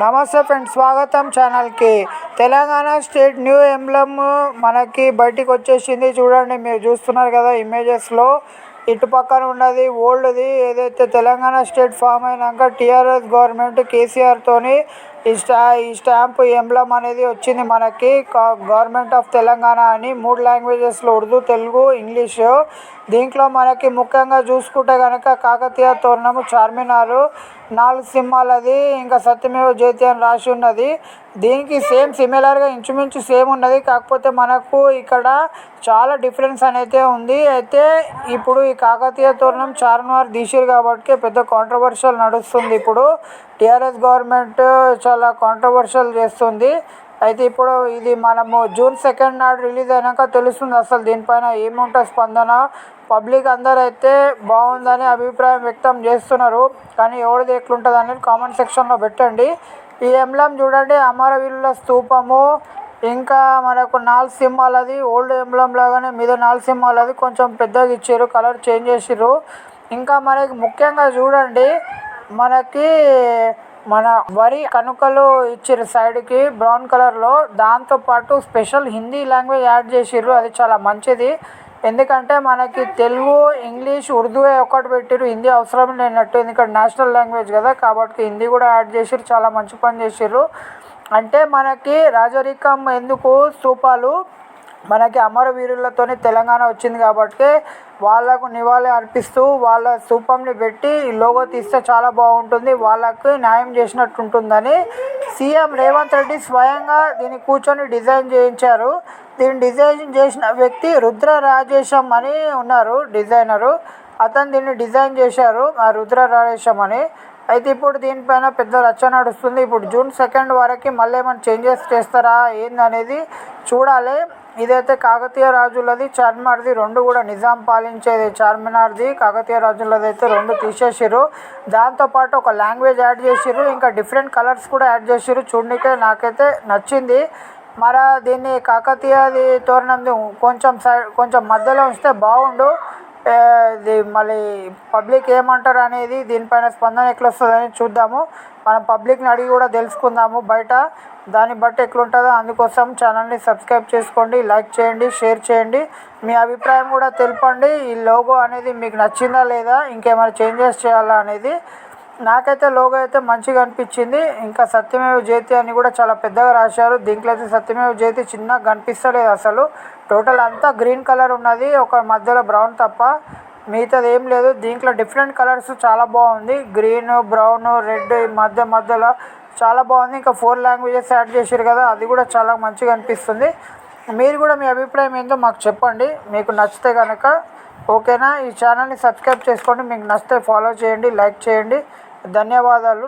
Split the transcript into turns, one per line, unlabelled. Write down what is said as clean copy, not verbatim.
నమస్తే ఫ్రెండ్స్, స్వాగతం ఛానల్కి. తెలంగాణ స్టేట్ న్యూ ఎంబ్లమ్ మనకి బయటికి వచ్చేసింది. చూడండి, మీరు చూస్తున్నారు కదా ఇమేజెస్లో. ఇటు పక్కన ఉన్నది ఓల్డ్ది, ఏదైతే తెలంగాణ స్టేట్ ఫామ్ అయినాక టీఆర్ఎస్ గవర్నమెంట్ కేసీఆర్తోని ఈ స్టాంప్ ఎంబ్లమ్ అనేది వచ్చింది మనకి. గవర్నమెంట్ ఆఫ్ తెలంగాణ అని 3 లాంగ్వేజెస్లో, ఉర్దూ, తెలుగు, ఇంగ్లీషు. దీంట్లో మనకి ముఖ్యంగా చూసుకుంటే కనుక కాకతీయ తోరణము, చార్మినారు, 4 సింహాలది, ఇంకా సత్యమేవ జయతే అని రాసి ఉన్నది. దీనికి సిమిలర్గా ఇంచుమించు సేమ్ ఉన్నది. కాకపోతే మనకు ఇక్కడ చాలా డిఫరెన్స్ అనేది ఉంది. అయితే ఇప్పుడు ఈ కాకతీయ తోరణం చార్మినార్ తీసిరు కాబట్టి పెద్ద కాంట్రవర్షియల్ నడుస్తుంది. ఇప్పుడు టీఆర్ఎస్ గవర్నమెంట్ చాలా కాంట్రవర్షియల్ చేస్తుంది. అయితే ఇప్పుడు ఇది మనము జూన్ 2 నాడు రిలీజ్ అయినాక తెలుస్తుంది అసలు దీనిపైన ఏముంటుంది స్పందన. పబ్లిక్ అందరూ అయితే బాగుందని అభిప్రాయం వ్యక్తం చేస్తున్నారు. కానీ ఎవరిది ఎట్లుంటుంది అనేది కామెంట్ సెక్షన్లో పెట్టండి. ఈ ఎంబ్లమ్ చూడండి, అమరవీరుల స్తూపము, ఇంకా మనకు 4 సింహాలది ఓల్డ్ ఎంబ్లమ్ లాగానే మీద 4 సింహాలది కొంచెం పెద్దగా ఇచ్చారు, కలర్ చేంజ్ చేసిర్రు. ఇంకా మనకి ముఖ్యంగా చూడండి, మనకి మన వరి కనుకలు ఇచ్చారు సైడ్కి బ్రౌన్ కలర్లో. దాంతోపాటు స్పెషల్ హిందీ లాంగ్వేజ్ యాడ్ చేసిర్రు, అది చాలా మంచిది. ఎందుకంటే మనకి తెలుగు, ఇంగ్లీష్, ఉర్దూయే ఒక్కటి పెట్టిరు, హిందీ అవసరం లేనట్టు. ఎందుకంటే నేషనల్ లాంగ్వేజ్ కదా, కాబట్టి హిందీ కూడా యాడ్ చేసిర్రు, చాలా మంచి పని చేసిర్రు. అంటే మనకి రాజరికం ఎందుకు స్తూపాలు, మనకి అమరవీరులతోని తెలంగాణ వచ్చింది కాబట్టి వాళ్ళకు నివాళి అర్పిస్తూ వాళ్ళ స్తూపంని పెట్టి లోగో తీస్తే చాలా బాగుంటుంది, వాళ్ళకు న్యాయం చేసినట్టు ఉంటుందని సీఎం రేవంత్ రెడ్డి స్వయంగా దీన్ని కూర్చొని డిజైన్ చేయించారు. దీన్ని డిజైన్ చేసిన వ్యక్తి రుద్ర రాజేశం అని ఉన్నారు, డిజైనరు. అతను దీన్ని డిజైన్ చేశారు, ఆ రుద్ర రాజేశం అని. అయితే ఇప్పుడు దీనిపైన పెద్ద రచ్చ నడుస్తుంది. ఇప్పుడు జూన్ 2 వరకు మళ్ళీ ఏమైనా చేంజెస్ చేస్తారా ఏందనేది చూడాలి. ఇదైతే కాకతీయ రాజులది, చార్మినార్ది, 2 కూడా నిజాం పాలించేది. చార్మినార్ది, కాకతీయ రాజులది అయితే 2 తీసేసిర్రు. దాంతోపాటు ఒక లాంగ్వేజ్ యాడ్ చేసిర్రు, ఇంకా డిఫరెంట్ కలర్స్ కూడా యాడ్ చేసిర్రు. చూడనికే నాకైతే నచ్చింది. మరి దీన్ని కాకతీయది తోరణంది కొంచెం మధ్యలో ఉంచితే బాగుండు. ఇది మళ్ళీ పబ్లిక్ ఏమంటారు అనేది, దీనిపైన స్పందన ఎట్లా వస్తుందని చూద్దాము. మనం పబ్లిక్ని అడిగి కూడా తెలుసుకుందాము బయట, దాన్ని బట్టి ఎట్లుంటుందో. అందుకోసం ఛానల్ని సబ్స్క్రైబ్ చేసుకోండి, లైక్ చేయండి, షేర్ చేయండి, మీ అభిప్రాయం కూడా తెలపండి. ఈ లోగో అనేది మీకు నచ్చిందా లేదా, ఇంకేమైనా చేంజెస్ చేయాలా అనేది. నాకైతే లోగో అయితే మంచిగా అనిపించింది. ఇంకా సత్యమేవ జయతే అని కూడా చాలా పెద్దగా రాశారు. దీంట్లో అయితే సత్యమేవ జయతే చిన్నగా కనిపిస్తలేదు అసలు. టోటల్ అంతా గ్రీన్ కలర్ ఉన్నది, ఒక మధ్యలో బ్రౌన్ తప్ప మిగతాది ఏం లేదు. దీంట్లో డిఫరెంట్ కలర్స్ చాలా బాగుంది, గ్రీన్, బ్రౌన్, రెడ్, మధ్యలో చాలా బాగుంది. ఇంకా 4 లాంగ్వేజెస్ యాడ్ చేశారు కదా, అది కూడా చాలా మంచిగా అనిపిస్తుంది. మీరు కూడా మీ అభిప్రాయం ఏంటో మాకు చెప్పండి, మీకు నచ్చితే కనుక. ఓకేనా? ఈ ఛానల్ని సబ్స్క్రైబ్ చేసుకోండి, మీకు నచ్చితే ఫాలో చేయండి, లైక్ చేయండి. ధన్యవాదాలు.